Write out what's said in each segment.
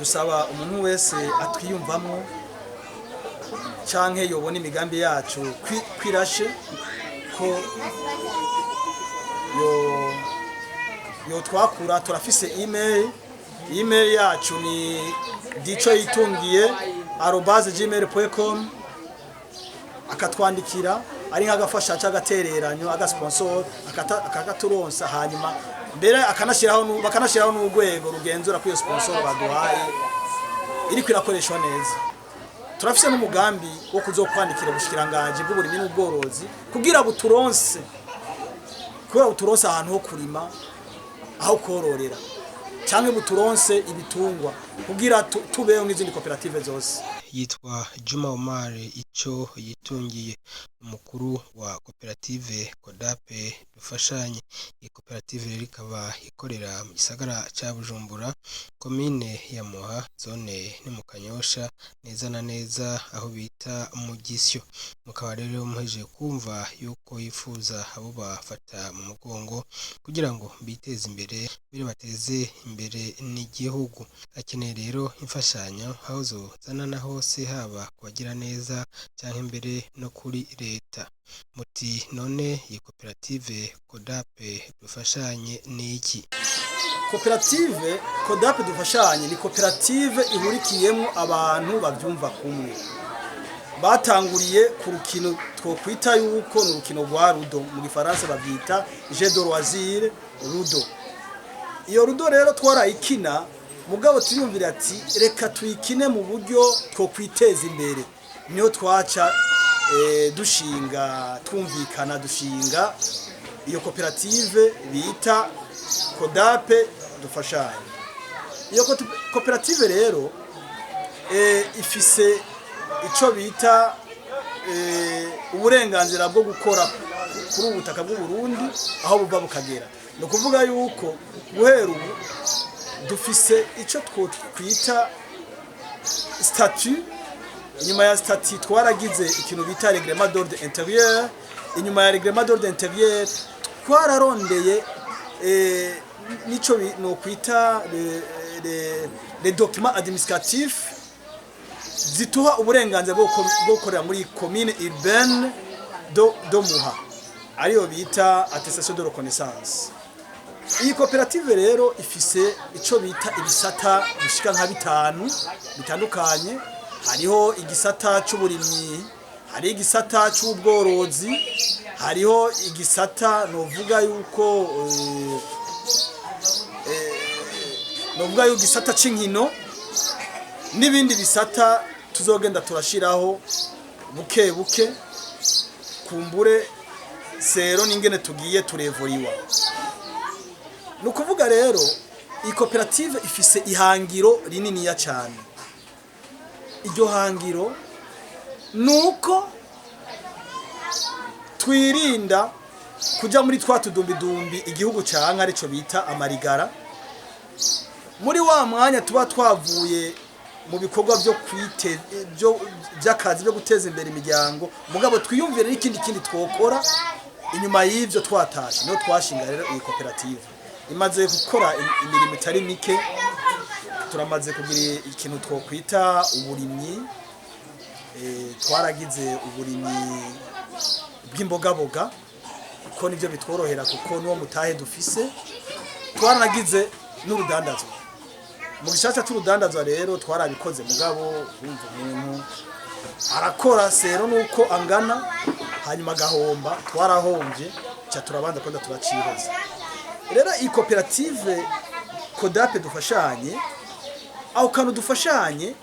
dusaba umuntu wese atwiyumvamo canke yobona imigambi yacu kwirashe ko yo twakura. Turafise email yacu ni dicoyitungiye@gmail.com, akatwandikira ari nk'agafasha cy'agatereranyo agasponsor akaturonsa, hanyuma mbere bakanashiraho n'urwego rugenzura ko iyo sponsor baduhaye iri kwirakoreshwa neza. Turafise n'umugambi wo kuzokwandikira ubushikiranganje bw'uburimyi n'ubworozi kugira buturonse ahantu ho kurima, aho kororera, cyangwa buturonse ibitungwa kugira tubeho nk'izindi koperative zose. Yitwa Juma Omar Ico Yitungiye, umukuru wa koperative Kodape dufashanye. Iyi koperative rero ikaba ikorera mu gisagara ca Bujumbura, komine ya Muha, zone ni mu Kanyosha, neza na neza aho bita mu Gisyo. Mukaba rero muheje kumva yuko yifuza abo bafata mu mugongo kugira ngo biteze imbere, bateze imbere n'igihugu. Akeneye rero imfashanyo aho zozanana hose, haba kubagira neza cyangwa imbere no kuri leta. Muti none iyi koperative Kodape dufashanye ni iki? Koperative Kodape dufashanye ni koperative ihurikiyemo abantu bavyumva kumwe, batanguriye ku rukino twokwita yuko ni urukino rwa rudo, mu gifaransa bavyita jeu de loisir rudo. Iyo rudo rero twarayikina, mugabo turiyumvira ati reka tuyikine mu buryo twokwiteza imbere. Niyo twaca twumvikana dushinga iyo koperative bita Kodape dufashanye. Iyo koperative rero ifise ico bita uburenganzira bwo gukora kuri ubutaka bw'u Burundi aho buva bukagera. No kuvuga yuko guhera ubu dufise ico twita statut. Inyuma ya statut twaragize ikintu bita règlement d'ordre intérieur. Inyuma ya règlement d'ordre intérieur twararondeye nico no kwita les documents administratifs zituha uburenganzira bwo gukorera muri commune urbaine do Muha, ariyo bita attestation de reconnaissance. Iyi koperative rero ifise ico bita ibisata bishika nka 5 bitandukanye. Hariho igisata c'uburimyi, hari igisata c'ubworozi, hariho igisata novuga yuko igisata c'inkino, n'ibindi bisata tuzogenda turashiraho buke buke kumbure sero n'ingene tugiye turevuriwa. Nukuvuga rero iyi koperative ifise ihangiro rinini ya cyane. Iryo hangiro nuko twirinda kuja muri twa tudumbidumbi igihugu canka arico bita amarigara, muri wa mwanya tuba twavuye mu bikorwa by'akazi byo guteza imbere imiryango, mugabo twiyumvire n'ikindi twokora inyuma y'ivyo twatashe. No twashinga rero iyi koperative imaze gukora imirimo itari mike. Turamaze kugira ikintu twokwita uburimyi, twaragize uburimyi bw'imbogaboga kuko nivyo bitworohera kuko niwo mutahe dufise. Twaranagize n'urudandazwa. Mu gishaca c'urudandazwa rero twarabikoze, mugabo urumva umuntu arakora sero nuko angana hanyuma gahomba, twarahombye ca turabanza kwenda turaciheza. Rero iyi koperative Kodape dufashanye, aho kantu dufashanye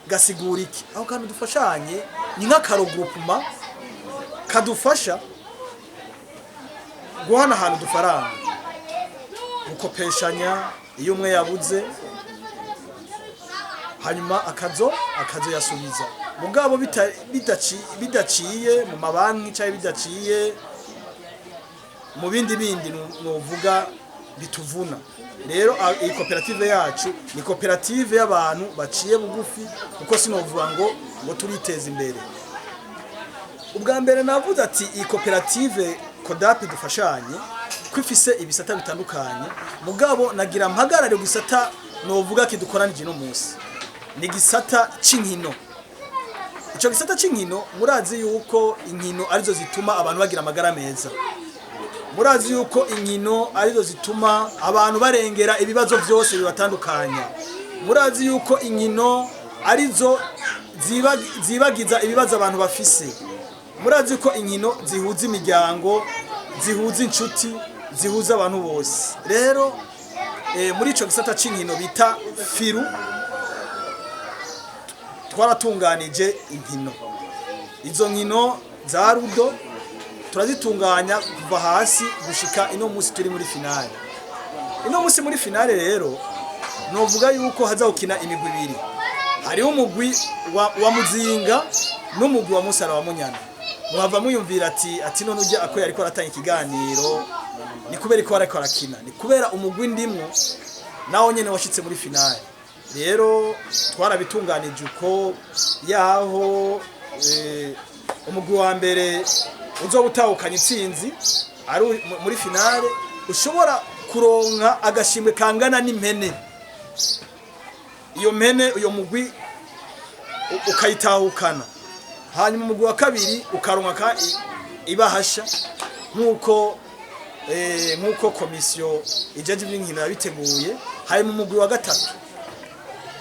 gasigura iki? Aho kantu dufashanye ni nk'akarogroupement kadufasha guhana ahantu dufaranga, gukopeshanya iyo umwe yabuze, hanyuma akazo yasubiza, mugabo bidaciye mu mabanki cyangwa bidaciye mu bindi novuga bituvuna. Rero iyi koperative yacu ni koperative y'abantu baciye bugufi, kuko sinovuga ngo turiteza imbere. Ubwa mbere navuze ati iyi koperative Kodape dufashanye kwifise ibisata bitandukanye, mugabo nagira mpagarare gisata novuga kidukoranije no munsi. ni gisata c'inkino. Ico gisata c'inkino murazi yuko inkino arizo zituma abantu bagira amagara meza. Murazi yuko inkino arizo zituma abantu barengera ibibazo byose bibatandukanya. Murazi yuko inkino arizo zibagiza ibibazo abantu bafise. Murazi yuko inkino zihuza imiryango, zihuza inshuti, zihuza abantu bose. Rero muri ico gisata c'inkino bita firu twaratunganije inkino. Izo nkino za rudo turazitunganya kuva hasi gushika ino musi turi muri finale. Ino musi muri finale rero novuga yuko hazawukina imigwi ibiri. Hariho umugwi wa Muzinga n'umugwi wa Musara wa Munyana. Muhava muyumvira ati none ujya ako yariko aratanga ikiganiro ni kubera ko ariko arakina. Ni kubera umugwi ndimwo nawo nyene washitse muri finale. Rero twarabitunganije uko yaho umugwi wa mbere uzobutahukana intsinzi ari muri finale ushobora kuronka agashimwe kangana n'impene. Iyo mpene uyo mugwi ukayitahukana, hanyuma umugwi wa kabiri ukaronka ibahasha nkuko komisiyo ijeje iby'inkino yabiteguye. Hanyuma umugwi wa gatatu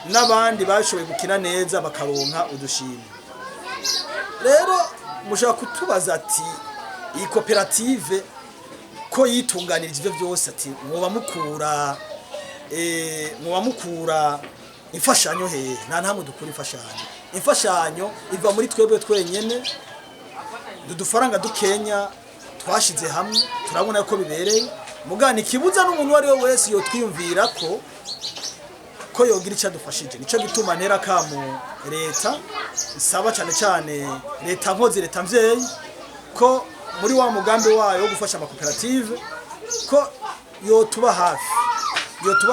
n'abandi bashoboye gukina neza bakaronka udushimwe. Rero mushaka kutubaza ati iyi koperative ko yitunganirije ibyo byose ati mwoba mukura imfashanyo hehe? Nta ntamwe dukura imfashanyo. Imfashanyo iva muri twebwe twenyene, dudufaranga dukenya twashize hamwe turabona ko bibereye. Mugani kibuza n'umuntu wari we wese yo twiyumvira ko yogira icyo adufashije. Nico gituma ntera kamo leta isaba cyane leta nkozi, leta mvyeyi, ko muri wa mugambi wayo wo gufasha amakoperative ko yotuba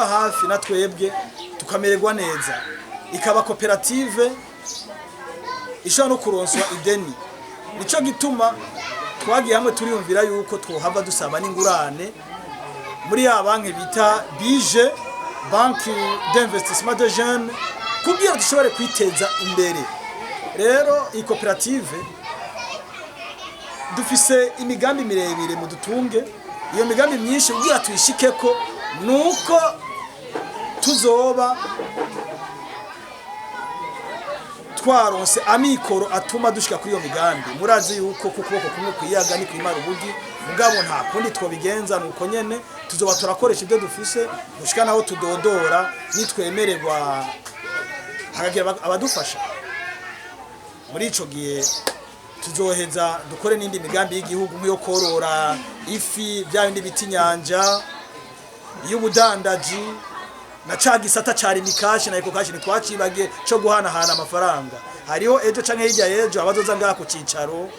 hafi na twebwe tukamererwa neza, ikaba koperative ishobora no kuronswa ideni. Nico gituma twagiye hamwe turiyumvira yuko twohava dusaba n'ingurane muri ya banki bita bije banki d'investissement de jeunes kugira dushobore kwiteza imbere. Rero iyi koperative dufise imigambi mirebire mu dutunge. Iyo migambi myinshi kugira tuyishikeko nuko tuzoba twaronse amikoro atuma dushika kuri iyo migambi. Murazi yuko kukuboko kumwe kwiyaga ni kwimara ubugi, mugabo nta kundi twobigenza nuko nyene tuzoba turakoresha ibyo dufise gushika naho tudodora nitwemererwa hakagira abadufasha. Muri ico gihe tuzoheza dukore n'indi migambi y'igihugu nk'iyo korora ifi, bya bindi biti nyanja, y'ubudandaji na ca gisata cari mikashi na ikokashi ntitwacibage cyo guhanahana amafaranga. Hariho ejo canke hirya yejo abazoza ngaha ku cicaro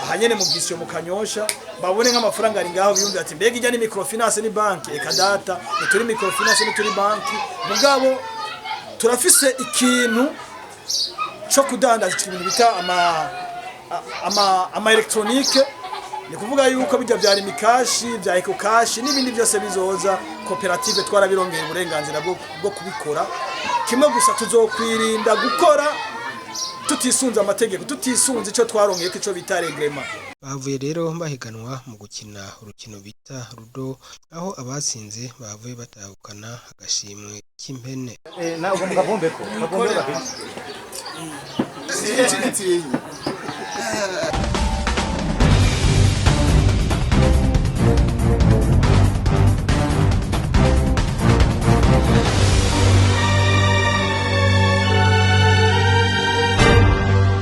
ahanyene mu gisyo mu Kanyosha babone nk'amafaranga ari ngaho biyumvira ati mbega ijya ni microfinance ni banki eka data turi microfinance ni turi banki. Mugabo turafise ikintu cyo kudandaza ibintu bita ama electronique. Ni kuvuga yuko bijya byari mikashi bya ekokashi n'ibindi byose bizoza koperative twarabirongeye uburenganzira bwo kubikora. Kimwe gusa tuzokwirinda gukora tutisunze amategeko, tutisunze ico twarongeye ko ico bita reglement. Bavuye rero bahiganwa mu gukina urukino bita rudo, aho abasinze bavuye batahukana agashimwe k'impene. Ntabwo mugavumbe ko kagombe babiri